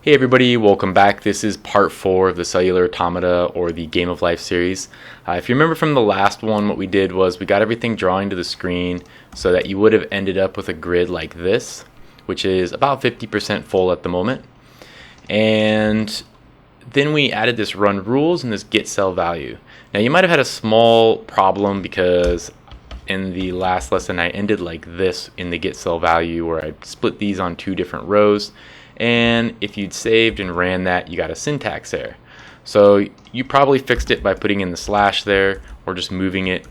Hey everybody, welcome back. This is part 4 of the Cellular Automata or the Game of Life series. If you remember from the last one, what we did was we got everything drawing to the screen so that you would have ended up with a grid like this, which is about 50% full at the moment. And then we added this run rules and this get cell value. Now you might have had a small problem because in the last lesson I ended like this in the get cell value where I split these on 2 different rows. And if you'd saved and ran that, you got a syntax error. So you probably fixed it by putting in the slash there or just moving it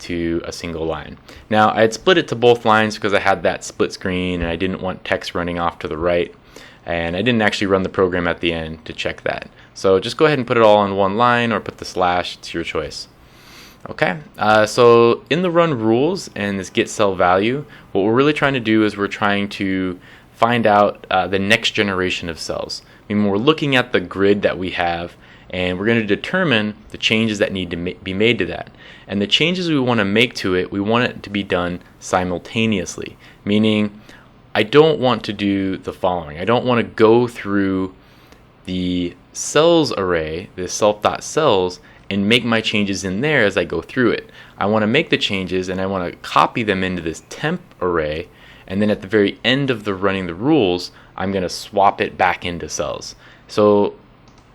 to a single line. Now I had split it to both lines because I had that split screen and I didn't want text running off to the right, and I didn't actually run the program at the end to check that. So just go ahead and put it all on one line or put the slash, it's your choice. Okay, so in the run rules and this get cell value, what we're really trying to do is we're trying to find out the next generation of cells. I mean, we're looking at the grid that we have and we're going to determine the changes that need to be made to that. And the changes we want to make to it, we want it to be done simultaneously. Meaning, I don't want to do the following. I don't want to go through the cells array, the self.cells, and make my changes in there as I go through it. I want to make the changes and I want to copy them into this temp array, and then at the very end of the running the rules, I'm going to swap it back into cells. So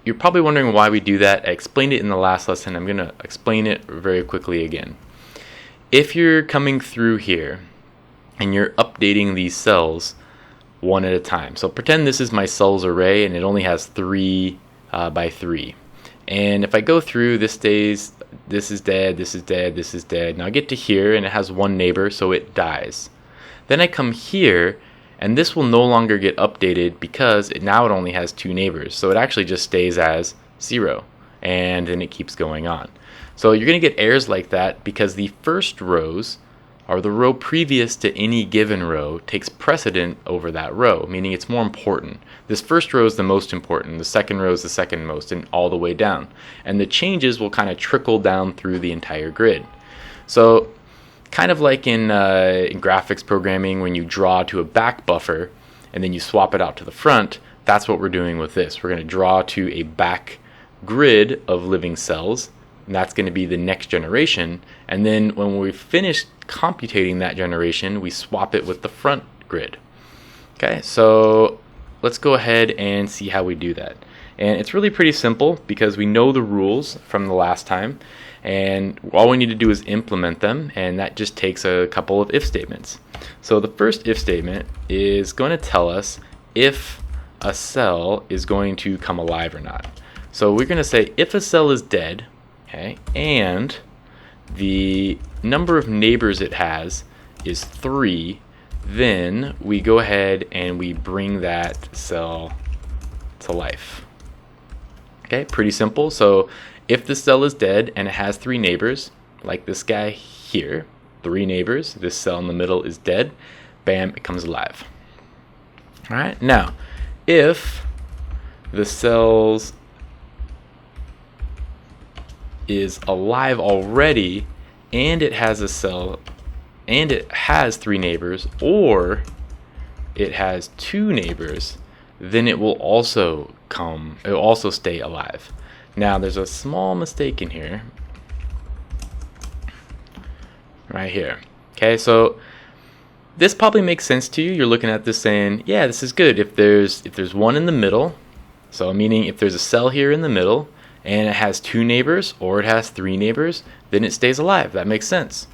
you're probably wondering why we do that. I explained it in the last lesson. I'm going to explain it very quickly again. If you're coming through here and you're updating these cells one at a time. So pretend this is my cells array and it only has 3 by 3. And if I go through, this stays, this is dead, this is dead, this is dead. Now I get to here and it has 1 neighbor, so it dies. Then I come here and this will no longer get updated because now it only has 2 neighbors. So it actually just stays as 0 and then it keeps going on. So you're going to get errors like that because the first rows, or the row previous to any given row, takes precedent over that row, meaning it's more important. This first row is the most important, the second row is the second most, and all the way down. And the changes will kind of trickle down through the entire grid. So kind of like in graphics programming, when you draw to a back buffer and then you swap it out to the front, that's what we're doing with this. We're going to draw to a back grid of living cells, and that's going to be the next generation. And then when we finish computing that generation, we swap it with the front grid. Okay, so let's go ahead and see how we do that. And it's really pretty simple because we know the rules from the last time, and all we need to do is implement them, and that just takes a couple of if statements. So the first if statement is going to tell us if a cell is going to come alive or not. So we're going to say if a cell is dead, okay, and the number of neighbors it has is 3, then we go ahead and we bring that cell to life. Okay, pretty simple. So if the cell is dead and it has 3 neighbors, like this guy here, 3 neighbors, this cell in the middle is dead, bam, it comes alive. All right, now if the cells is alive already and it has a cell and it has 3 neighbors, or it has 2 neighbors, then it will also stay alive. Now there's a small mistake in here right here. Okay, so this probably makes sense to you. You're looking at this saying, yeah, this is good if there's one in the middle, so meaning if there's a cell here in the middle and it has 2 neighbors or it has 3 neighbors, then it stays alive. That makes sense.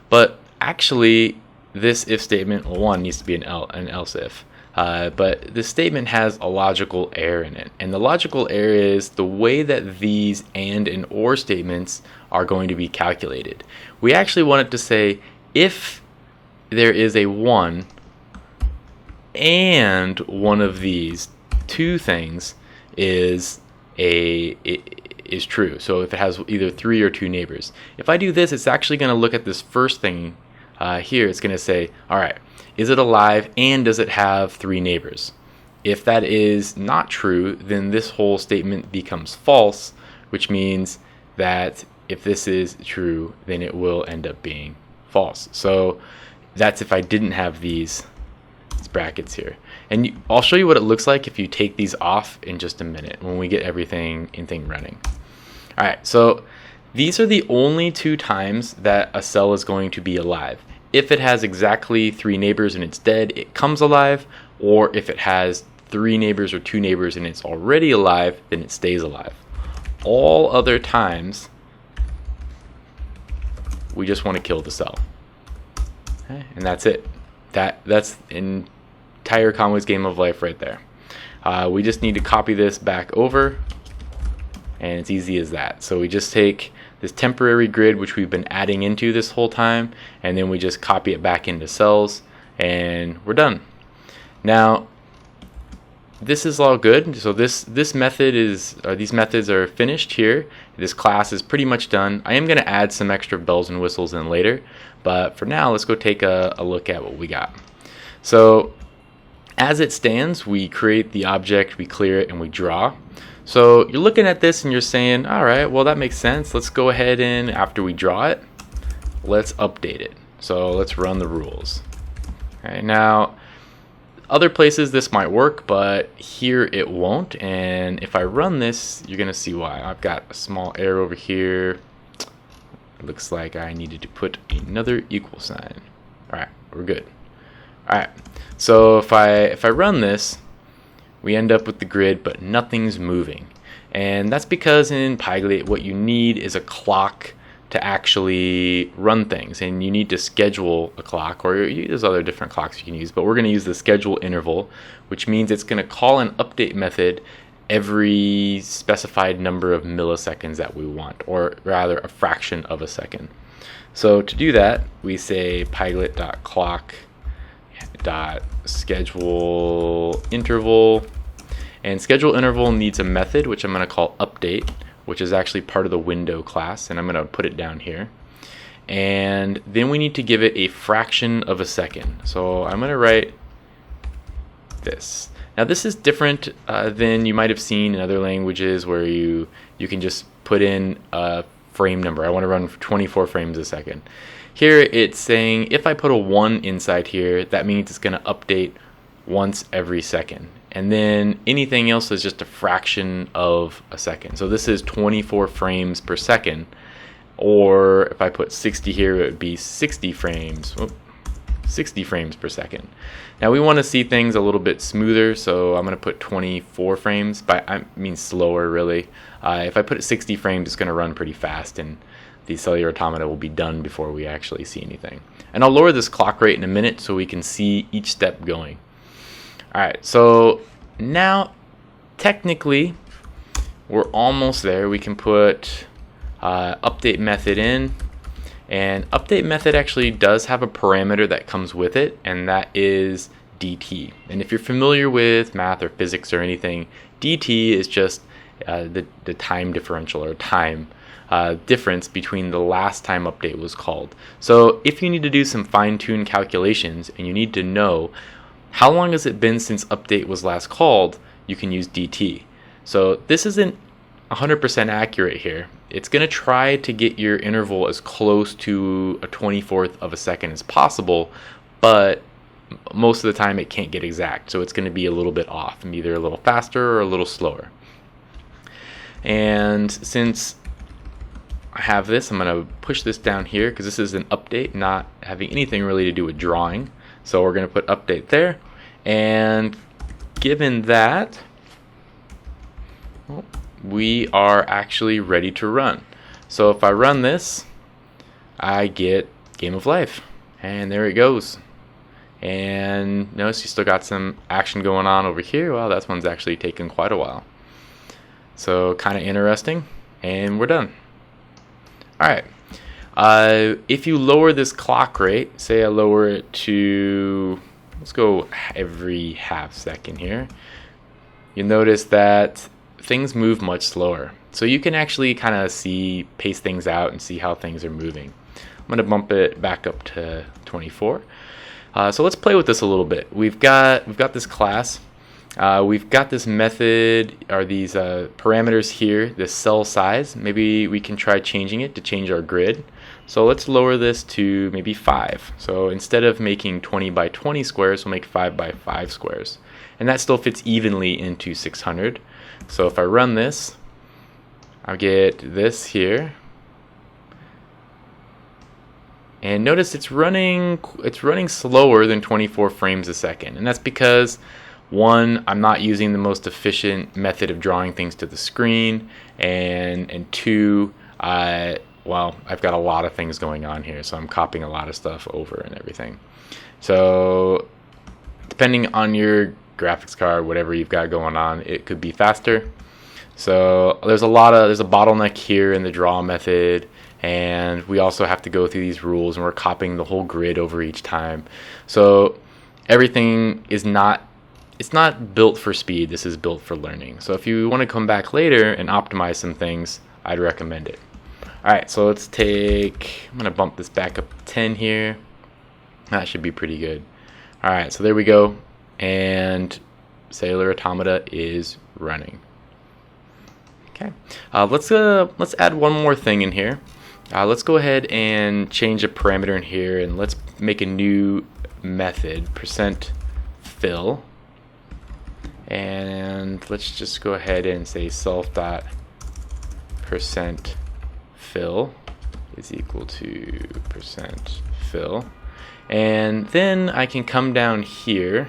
But actually this if statement, well, one needs to be an else if. But this statement has a logical error in it. And the logical error is the way that these and or statements are going to be calculated. We actually want it to say if there is a 1 and one of these 2 things is true. So if it has either 3 or 2 neighbors. If I do this, it's actually going to look at this first thing here. It's going to say, all right, is it alive and does it have 3 neighbors? If that is not true, then this whole statement becomes false, which means that if this is true, then it will end up being false. So that's if I didn't have these brackets here. And I'll show you what it looks like if you take these off in just a minute when we get everything running. All right, so these are the only 2 times that a cell is going to be alive. If it has exactly 3 neighbors and it's dead, it comes alive, or if it has 3 neighbors or 2 neighbors and it's already alive, then it stays alive. All other times, we just want to kill the cell. Okay, and that's it. That's an entire Conway's Game of Life right there. We just need to copy this back over, and it's easy as that. So we just take this temporary grid, which we've been adding into this whole time, and then we just copy it back into cells, and we're done. Now, this is all good. So this method is, these methods are finished here. This class is pretty much done. I am going to add some extra bells and whistles in later, but for now, let's go take a look at what we got. So as it stands, we create the object, we clear it, and we draw. So you're looking at this and you're saying, all right, well, that makes sense. Let's go ahead and after we draw it, let's update it. So let's run the rules. Okay, now, other places this might work, but here it won't. And if I run this, you're gonna see why. I've got a small error over here. It looks like I needed to put another equal sign. All right, we're good. All right, so if I run this, we end up with the grid, but nothing's moving. And that's because in Pygate, what you need is a clock to actually run things, and you need to schedule a clock, or there's other different clocks you can use, but we're going to use the schedule interval, which means it's going to call an update method every specified number of milliseconds that we want, or rather a fraction of a second. So to do that, we say pyglet.clock.schedule interval, and schedule interval needs a method which I'm going to call update, which is actually part of the window class, and I'm going to put it down here. And then we need to give it a fraction of a second. So I'm going to write this. Now this is different than you might have seen in other languages where you can just put in a frame number. I want to run 24 frames a second. Here it's saying if I put a 1 inside here, that means it's going to update once every second. And then anything else is just a fraction of a second. So this is 24 frames per second. Or if I put 60 here, it would be 60 frames. 60 frames per second. Now we want to see things a little bit smoother, so I'm going to put 24 frames. I mean slower, really. If I put it 60 frames, it's going to run pretty fast, and the cellular automata will be done before we actually see anything. And I'll lower this clock rate in a minute so we can see each step going. Alright, so now technically we're almost there. We can put update method in, and update method actually does have a parameter that comes with it, and that is dt. And if you're familiar with math or physics or anything, dt is just the time differential, or time difference between the last time update was called. So if you need to do some fine-tuned calculations and you need to know how long has it been since update was last called, you can use dt. So this isn't 100% accurate here. It's going to try to get your interval as close to a 24th of a second as possible, but most of the time it can't get exact. So it's going to be a little bit off, either a little faster or a little slower. And since I have this, I'm going to push this down here because this is an update, not having anything really to do with drawing. So we're going to put update there, and given that, we are actually ready to run. So if I run this, I get Game of Life, and there it goes. And notice you still got some action going on over here. Well, that one's actually taken quite a while. So kind of interesting, and we're done. All right. If you lower this clock rate, say I lower it to, let's go every half second here, you'll notice that things move much slower. So you can actually kind of pace things out and see how things are moving. I'm going to bump it back up to 24. So let's play with this a little bit. We've got this class. We've got this method, or these parameters here, this cell size. Maybe we can try changing it to change our grid. So let's lower this to maybe 5. So instead of making 20 by 20 squares, we'll make 5 by 5 squares. And that still fits evenly into 600. So if I run this, I'll get this here. And notice it's running slower than 24 frames a second. And that's because, one, I'm not using the most efficient method of drawing things to the screen, and two, well, I've got a lot of things going on here, so I'm copying a lot of stuff over and everything. So depending on your graphics card, whatever you've got going on, it could be faster. So there's a bottleneck here in the draw method, and we also have to go through these rules, and we're copying the whole grid over each time. So everything is not, it's not built for speed, this is built for learning. So if you want to come back later and optimize some things, I'd recommend it. Alright, so let's take, I'm going to bump this back up to 10 here. That should be pretty good. Alright, so there we go. And Cellular Automata is running. Okay, let's add one more thing in here. Let's go ahead and change a parameter in here, and let's make a new method, %fill. And let's just go ahead and say self.%fill is equal to %fill. And then I can come down here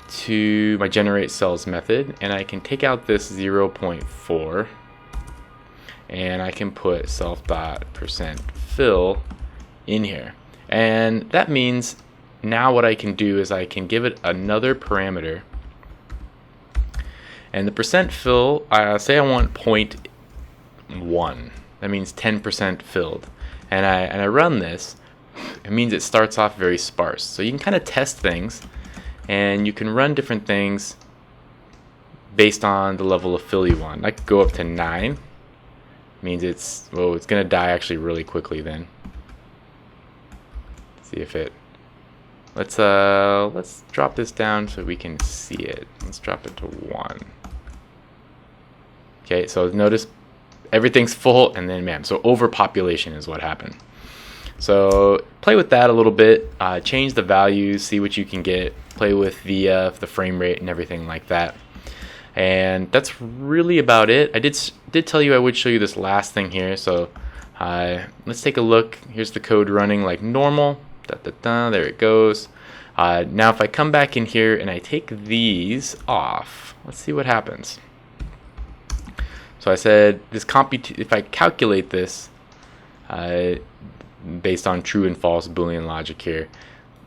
to my generate cells method, and I can take out this 0.4, and I can put self.%fill in here. And that means now what I can do is I can give it another parameter, and the %fill, say I want 0.1, that means 10% filled, and I run this. It means it starts off very sparse. So you can kind of test things, and you can run different things based on the level of fill you want. I could go up to 9. Means it's gonna die actually really quickly then. See if it. Let's drop this down so we can see it. Let's drop it to 1. Okay, so notice everything's full, and then so overpopulation is what happened. So play with that a little bit, change the values, see what you can get, play with the frame rate and everything like that. And that's really about it. I did tell you I would show you this last thing here, so let's take a look. Here's the code running like normal. There it goes. Now if I come back in here and I take these off, let's see what happens. So I said this if I calculate this based on true and false Boolean logic here,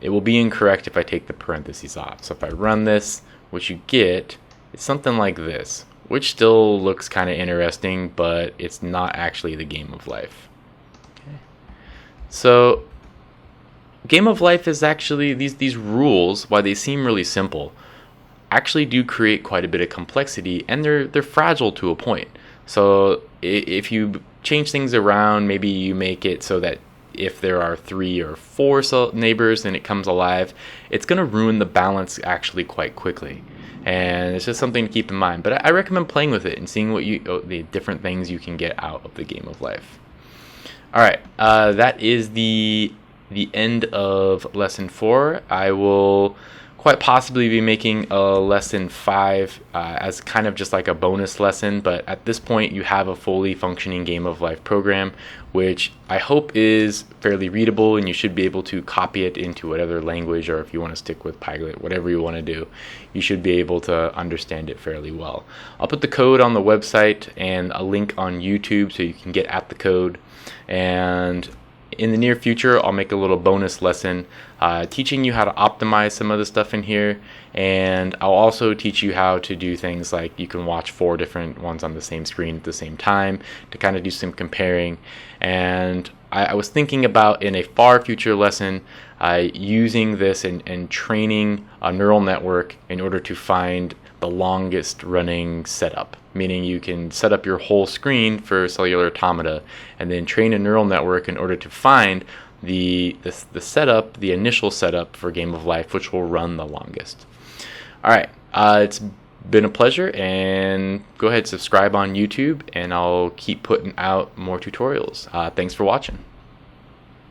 it will be incorrect if I take the parentheses off. So if I run this, what you get is something like this, which still looks kind of interesting, but it's not actually the game of life. Okay. So game of life is actually, these rules, while they seem really simple, actually do create quite a bit of complexity, and they're fragile to a point. So if you change things around, maybe you make it so that if there are 3 or 4 neighbors and it comes alive, it's going to ruin the balance actually quite quickly. And it's just something to keep in mind. But I recommend playing with it and seeing what the different things you can get out of the game of life. All right, that is the end of lesson 4. I will quite possibly be making a lesson 5 as kind of just like a bonus lesson, but at this point you have a fully functioning game of life program, which I hope is fairly readable, and you should be able to copy it into whatever language, or if you want to stick with Pilot, whatever you want to do, you should be able to understand it fairly well. I'll put the code on the website and a link on YouTube so you can get at the code, and in the near future, I'll make a little bonus lesson teaching you how to optimize some of the stuff in here, and I'll also teach you how to do things like you can watch 4 different ones on the same screen at the same time to kind of do some comparing. And I was thinking about, in a far future lesson, using this and training a neural network in order to find the longest running setup, meaning you can set up your whole screen for Cellular Automata and then train a neural network in order to find the setup, the initial setup for Game of Life, which will run the longest. All right, it's been a pleasure, and go ahead, subscribe on YouTube, and I'll keep putting out more tutorials. Thanks for watching.